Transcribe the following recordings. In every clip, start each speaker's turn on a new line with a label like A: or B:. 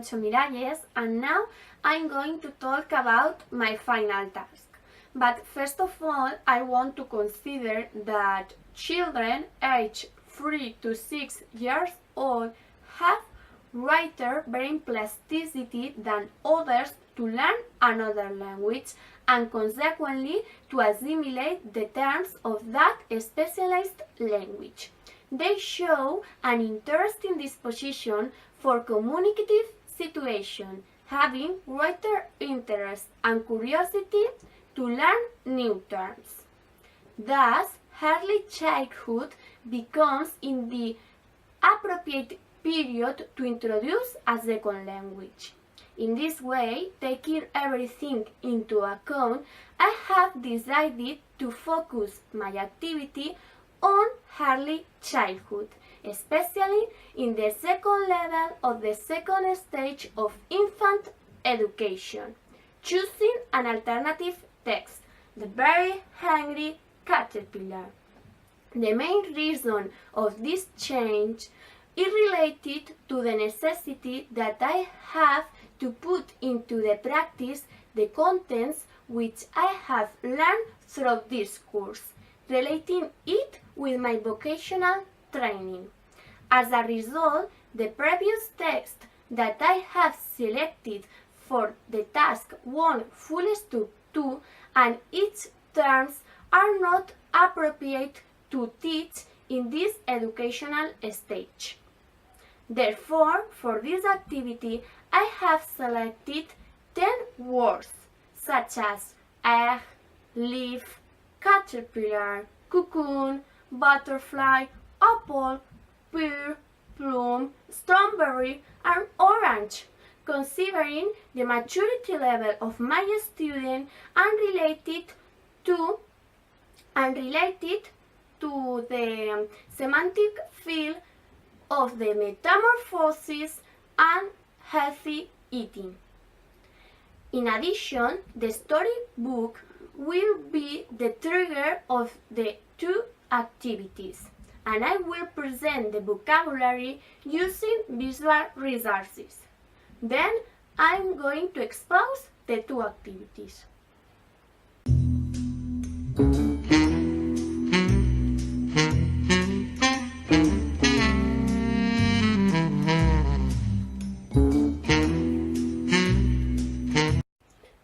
A: Moncho Miralles, and now I'm going to talk about my final task. But first of all, I want to consider that children aged 3 to 6 years old have greater brain plasticity than others to learn another language and consequently to assimilate the terms of that specialized language. They show an interesting disposition for communicative situations, having greater interest and curiosity to learn new terms. Thus, early childhood becomes in the appropriate period to introduce a second language. In this way, taking everything into account, I have decided to focus my activity on early childhood, especially in the second level of the second stage of infant education, choosing an alternative text, The Very Hungry Caterpillar. The main reason of this change is related to the necessity that I have to put into the practice the contents which I have learned through this course, relating it with my vocational training. As a result, the previous text that I have selected for the task 1 full stop 2 and its terms are not appropriate to teach in this educational stage. Therefore, for this activity, I have selected 10 words such as egg, leaf, caterpillar, cocoon, butterfly, apple, pear, plum, strawberry, and orange, considering the maturity level of my student and related to the semantic field of the metamorphosis and healthy eating. In addition, the storybook will be the trigger of the two activities, and I will present the vocabulary using visual resources. Then I'm going to expose the two activities.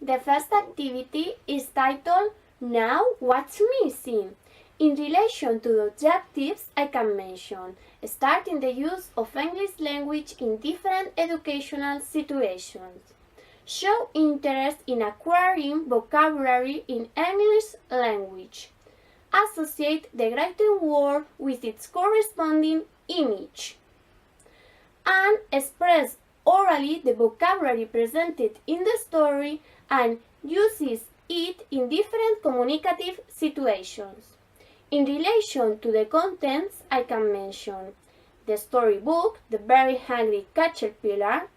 A: The first activity is titled Now What's Missing? In relation to the objectives I can mention, starting the use of English language in different educational situations. Show interest in acquiring vocabulary in English language. Associate the written word with its corresponding image. And express orally the vocabulary presented in the story and uses it in different communicative situations. In relation to the contents, I can mention the storybook, The Very Hungry Caterpillar,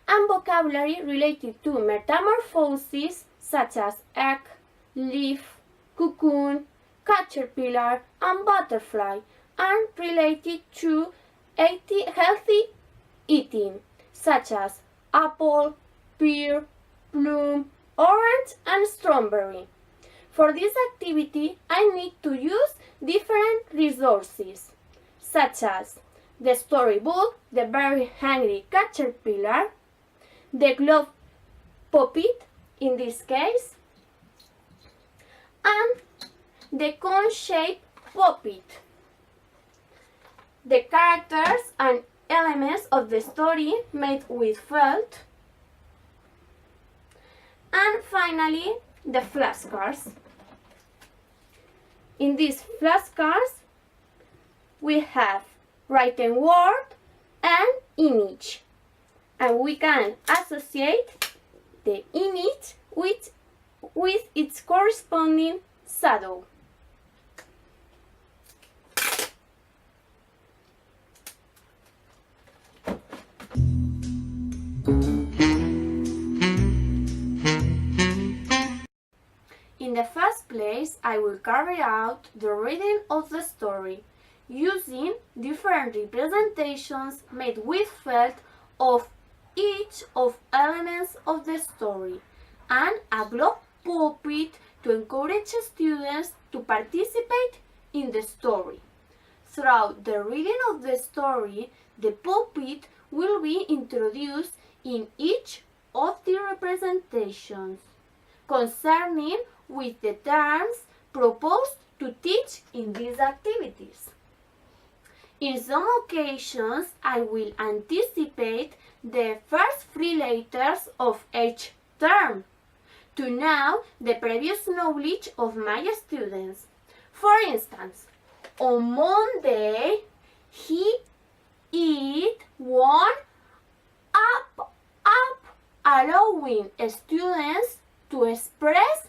A: and vocabulary related to metamorphosis such as egg, leaf, cocoon, caterpillar, and butterfly, and related to healthy eating such as apple, pear, plum, orange, and strawberry. For this activity, I need to use different resources, such as the storybook, The Very Hungry Caterpillar, the glove puppet, in this case, and the cone-shaped puppet. The characters and elements of the story made with felt, and finally, the flashcards. In these flashcards, we have written word and image, and we can associate the image with its corresponding shadow. In the first place, I will carry out the reading of the story, using different representations made with felt of each of elements of the story, and a globe puppet to encourage students to participate in the story. Throughout the reading of the story, the puppet will be introduced in each of the representations, concerning with the terms proposed to teach in these activities. In some occasions, I will anticipate the first 3 letters of each term to know the previous knowledge of my students. For instance, on Monday, he ate one up, allowing students to express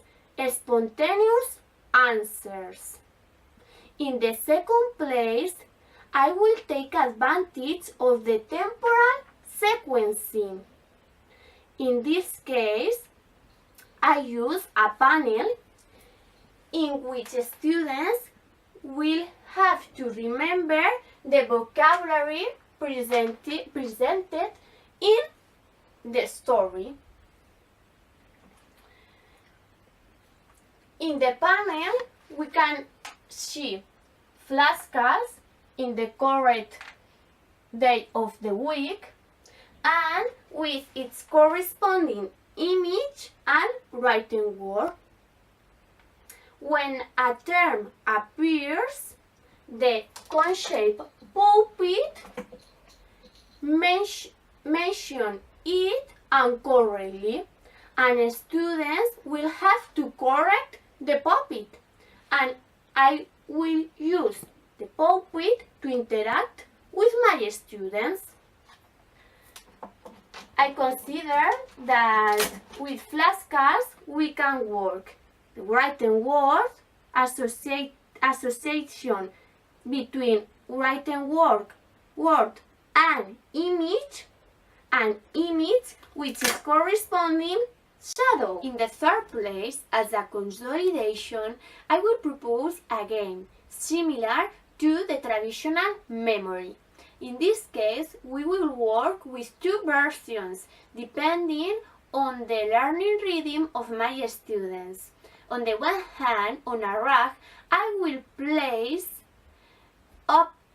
A: spontaneous answers. In the second place, I will take advantage of the temporal sequencing. In this case, I use a panel in which students will have to remember the vocabulary presented in the story. In the panel, we can see flashcards in the correct day of the week and with its corresponding image and written word. When a term appears, the cone-shaped puppet mention it incorrectly, and students will have to correct the puppet, and I will use the puppet to interact with my students. I consider that with flashcards we can work the written word, association between written word and image which is corresponding shadow. In the third place, as a consolidation, I will propose a game similar to the traditional memory. In this case, we will work with 2 versions depending on the learning rhythm of my students. On the one hand, on a rack, I will place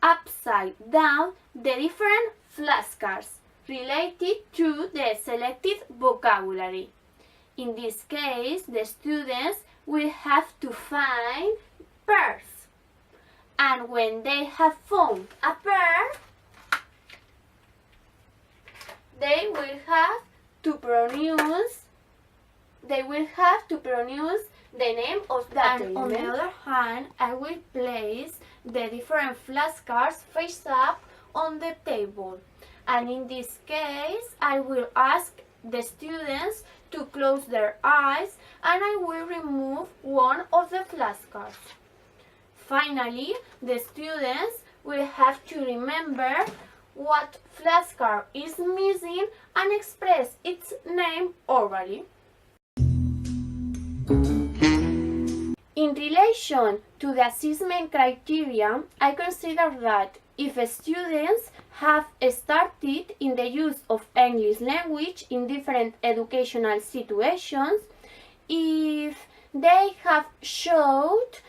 A: upside down the different flashcards related to the selected vocabulary. In this case, the students will have to find pairs. And when they have found a pair, they will have to pronounce the name of that element. On the other hand, I will place the different flashcards face up on the table. And in this case, I will ask the students to close their eyes and I will remove one of the flashcards. Finally, the students will have to remember what flashcard is missing and express its name orally. In relation to the assessment criteria, I consider that if students have started in the use of English language in different educational situations, if they have showed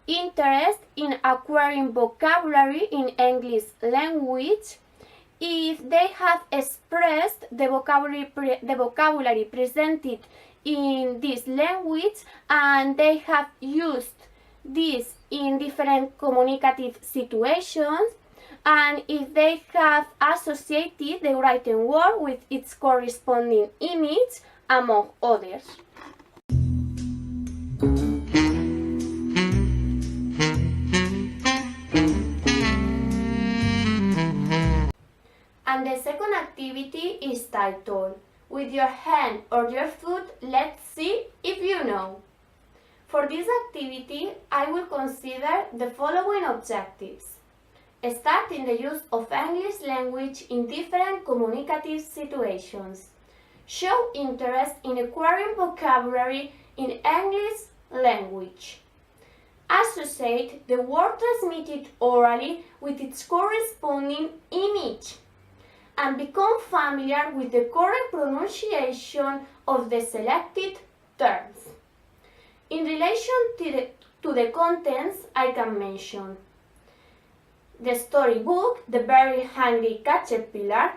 A: interest in acquiring vocabulary in English language, if they have expressed the vocabulary presented in this language and they have used this in different communicative situations, and if they have associated the written word with its corresponding image, among others. And the second activity is titled, "With your hand or your foot, let's see if you know." For this activity, I will consider the following objectives. Start in the use of English language in different communicative situations. Show interest in acquiring vocabulary in English language. Associate the word transmitted orally with its corresponding image. and become familiar with the correct pronunciation of the selected terms. In relation to the contents, I can mention the storybook, The Very Hungry Caterpillar,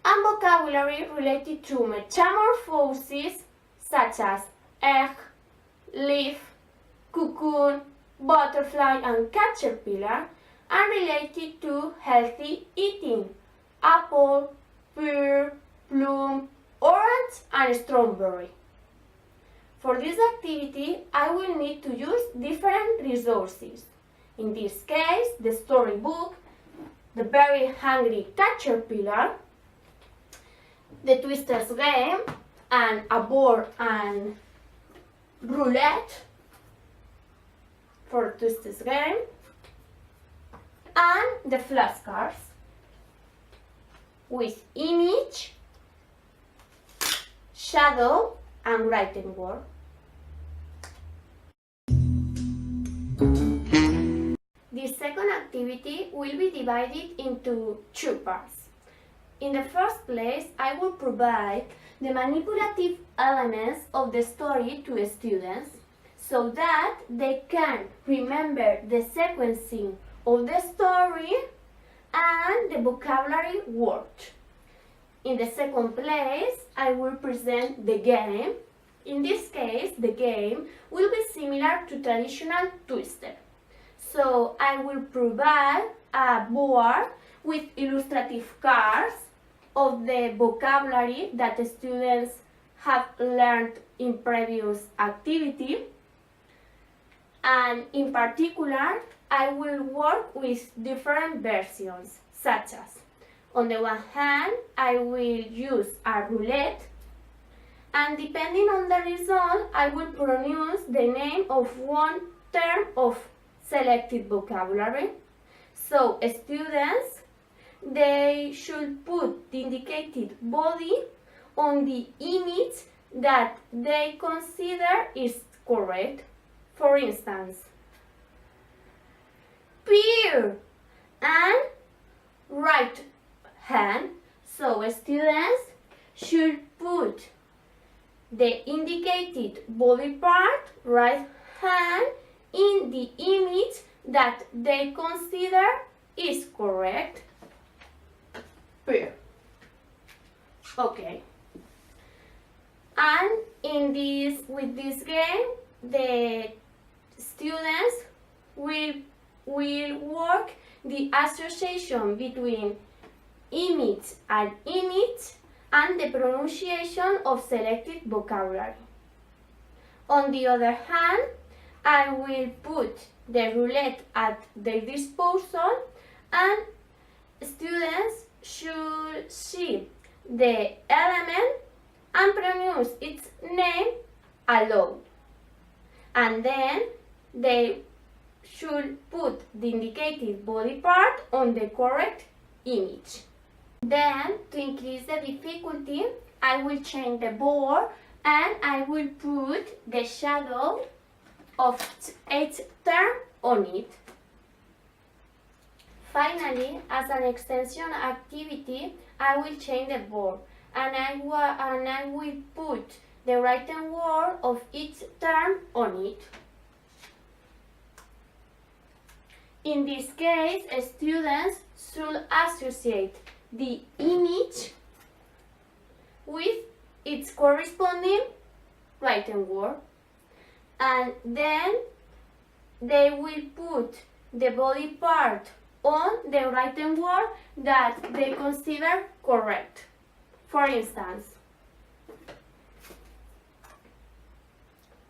A: and vocabulary related to metamorphoses such as egg, leaf, cocoon, butterfly, and caterpillar, and related to healthy eating, apple, pear, plum, orange, and strawberry. For this activity, I will need to use different resources. In this case, the storybook, The Very Hungry Caterpillar, the Twisters game, and a board and roulette for Twisters game, and the flashcards with image, shadow, and written word. This second activity will be divided into two parts. In the first place, I will provide the manipulative elements of the story to students so that they can remember the sequencing of the story and the vocabulary word. In the second place, I will present the game. In this case, the game will be similar to traditional Twister. So I will provide a board with illustrative cards of the vocabulary that the students have learned in previous activity. And in particular, I will work with different versions, such as, on the one hand, I will use a roulette, and depending on the result, I will pronounce the name of one term of selected vocabulary. So students, they should put the indicated body on the image that they consider is correct. For instance, pear and right hand. So students should put the indicated body part, right hand, in the image that they consider is correct. Pear. Okay. And with this game, the students will work the association between image and the pronunciation of selected vocabulary. On the other hand, I will put the roulette at their disposal, and students should see the element and pronounce its name aloud. And then they should put the indicated body part on the correct image. Then, to increase the difficulty, I will change the board and I will put the shadow of each term on it. Finally, as an extension activity, I will change the board and I will put the written word of each term on it. In this case, students should associate the image with its corresponding written word, and then they will put the body part on the written word that they consider correct. For instance,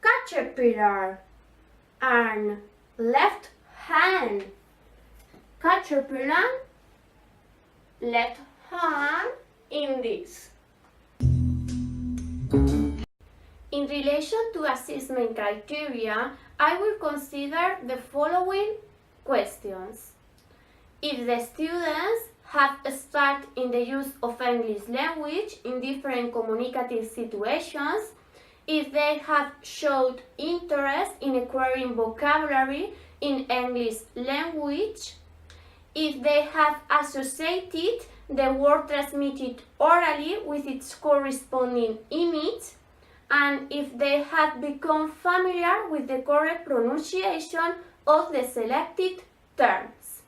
A: caterpillar and left hand. Caterpillar, left hand in this. In relation to assessment criteria, I will consider the following questions. If the students have started in the use of English language in different communicative situations, if they have showed interest in acquiring vocabulary in English language, if they have associated the word transmitted orally with its corresponding image, and if they had become familiar with the correct pronunciation of the selected terms.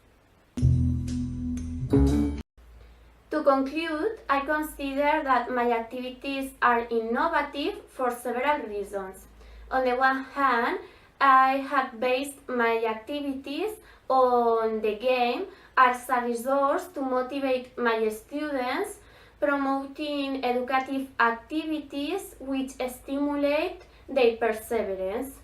A: To conclude, I consider that my activities are innovative for several reasons. On the one hand, I have based my activities on the game as a resource to motivate my students, promoting educative activities which stimulate their perseverance.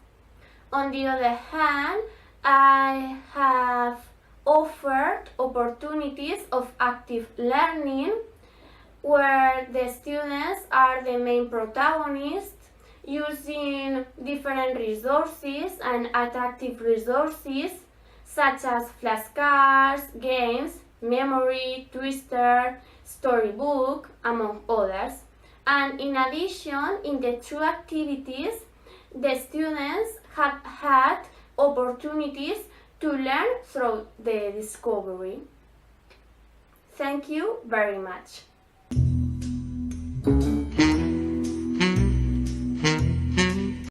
A: On the other hand, I have offered opportunities of active learning where the students are the main protagonists, using different resources and attractive resources such as flashcards, games, memory, twister, storybook, among others. And in addition, in the two activities, the students have had opportunities to learn through the discovery. Thank you very much.